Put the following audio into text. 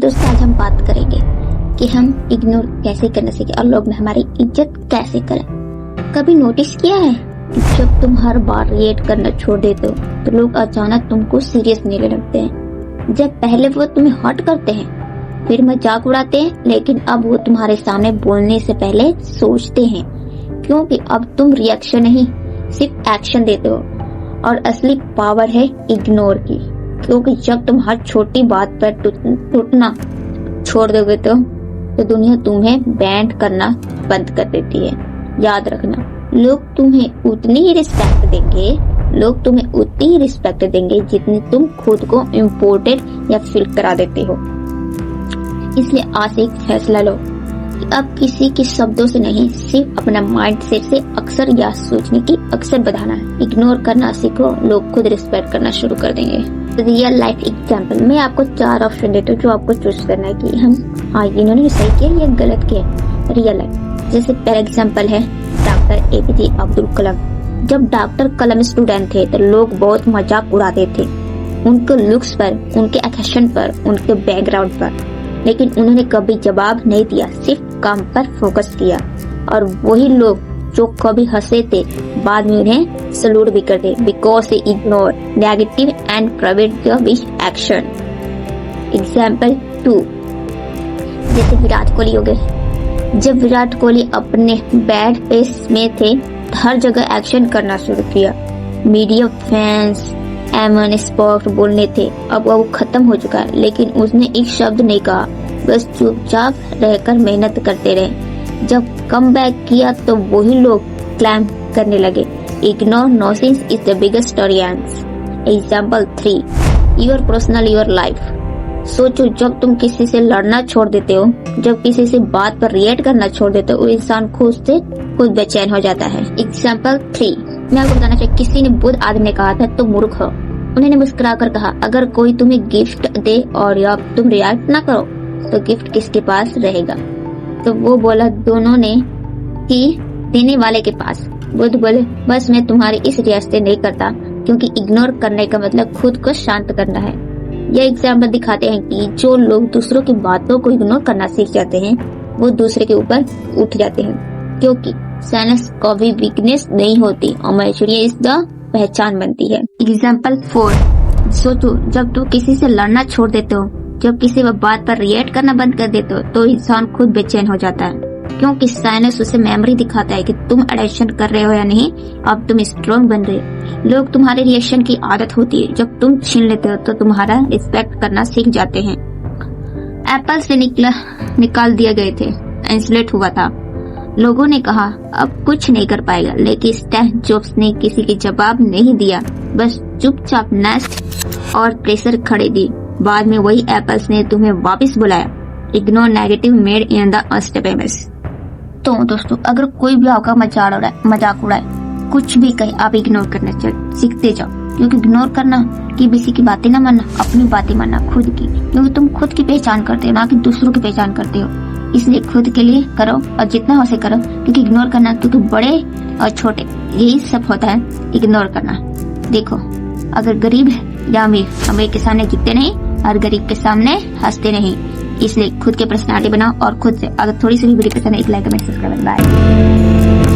दोस्तों आज हम बात करेंगे कि हम इग्नोर कैसे करना सीखें और लोग में हमारी इज्जत कैसे करें। कभी नोटिस किया है कि जब तुम हर बार रिएक्ट करना छोड़ देते हो तो लोग अचानक तुमको सीरियस लेने लगते हैं। जब पहले वो तुम्हें हर्ट करते हैं फिर मजाक उड़ाते हैं, लेकिन अब वो तुम्हारे सामने बोलने से पहले सोचते हैं, क्योंकि अब तुम रिएक्शन नहीं सिर्फ एक्शन देते हो। और असली पावर है इग्नोर की, क्योंकि जब तुम हर छोटी बात पर टूटना छोड़ दोगे तो दुनिया तुम्हें बैंड करना बंद कर देती है। याद रखना, लोग तुम्हें उतनी ही रिस्पेक्ट देंगे जितनी तुम खुद को इम्पोर्टेंट या फील करा देते हो। इसलिए आज एक फैसला लो कि अब किसी के शब्दों से नहीं, सिर्फ अपना माइंडसेट से अक्सर या सोचने की अक्सर बढ़ाना है। इग्नोर करना सीखो, लोग खुद रिस्पेक्ट करना शुरू कर देंगे। रियल लाइफ एग्जाम्पल, मैं आपको 4 ऑप्शन देता हूँ जो आपको चूज करना है कि हाँ इन्होंने सही किया या गलत किया। रियल लाइफ जैसे पहला एग्जाम्पल है डॉक्टर APJ अब्दुल कलाम। जब डॉक्टर कलाम स्टूडेंट थे तो लोग बहुत मजाक उड़ाते थे उनके लुक्स पर, उनके एक्शन पर, उनके बैकग्राउंड पर, लेकिन उन्होंने कभी जवाब नहीं दिया, सिर्फ काम पर फोकस किया। और वही लोग जो कभी हंसे थे बाद में उन्हें सलूट भी करते, because they ignore negative and private which action. Example 2 जैसे विराट कोहली हो गए। जब विराट कोहली अपने बैड पेस में थे हर जगह एक्शन करना शुरू किया। मीडिया फैंस एमन स्पॉट बोलने थे, अब वो खत्म हो चुका है, लेकिन उसने एक शब्द नहीं कहा, बस चुपचाप रहकर मेहनत करते रहे। जब कम बैक किया तो वही लोग क्लैम करने लगे। Ignore nonsense is the biggest audience. Example 3 your personal your life. सोचो, जब तुम किसी से लड़ना छोड़ देते हो, जब किसी से बात पर रिएक्ट करना छोड़ देते हो, वो इंसान खुद से खुद बेचैन हो जाता है। एग्जाम्पल 3 मैं आपको बताना चाहिए, किसी ने बुद्ध आदमी ने कहा था तुम मूर्ख हो। उन्होंने मुस्कुराकर कहा, अगर कोई तुम्हें गिफ्ट दे और या तुम रिएक्ट ना करो तो गिफ्ट किसके पास रहेगा? तो वो बोला दोनों ने कि देने वाले के पास। बुद्ध बोले, बस मैं तुम्हारी इस रिएक्ट से नहीं करता, क्योंकि इग्नोर करने का मतलब खुद को शांत करना है। यह एग्जाम्पल दिखाते हैं कि जो लोग दूसरों की बातों को इग्नोर करना सीख जाते हैं वो दूसरे के ऊपर उठ जाते हैं, क्योंकि साइलेंस कभी वीकनेस नहीं होती और मैच्योरिटी इस द पहचान बनती है। एग्जाम्पल 4 सोचो, जब तुम किसी से लड़ना छोड़ देते हो, जब किसी बात पर रिएक्ट करना बंद कर देते हो तो इंसान खुद बेचैन हो जाता है, क्योंकि साइलेंस उसे मेमोरी दिखाता है कि तुम एडिक्शन कर रहे हो या नहीं, अब तुम स्ट्रॉन्ग बन रहे हो। लोग तुम्हारे रिएक्शन की आदत होती है, जब तुम छीन लेते हो तो तुम्हारा रिस्पेक्ट करना सीख जाते हैं। एप्पल से निकाल दिए गए थे, इंसुलेट हुआ था, लोगों ने कहा अब कुछ नहीं कर पाएगा, लेकिन स्टीव जॉब्स ने किसी के जवाब नहीं दिया, बस चुपचाप नेस्ट और प्रेशर खड़े दी। बाद में वही एप्पल्स ने तुम्हें वापस बुलाया। Ignore negative made in the unstoppable. तो दोस्तों, अगर कोई भी आपका मजाक उड़ाए, कुछ भी कहे, आप इग्नोर करना सीखते जाओ, क्योंकि इग्नोर करना कि किसी की बातें ना मानना, अपनी बातें मानना खुद की, क्योंकि तुम खुद की पहचान करते हो ना कि दूसरों की पहचान करते हो। इसलिए खुद के लिए करो और जितना हो सके करो, क्योंकि इग्नोर करना, क्योंकि बड़े और छोटे यही सब होता है इग्नोर करना। देखो, अगर गरीब या अमीर के सामने जीतते नहीं और गरीब के सामने हंसते नहीं। इसलिए खुद के पर्सनालिटी बनाओ और खुद से। अगर थोड़ी सी भी वीडियो पसंद है, एक लाइक कमेंट सब्सक्राइब। बाय।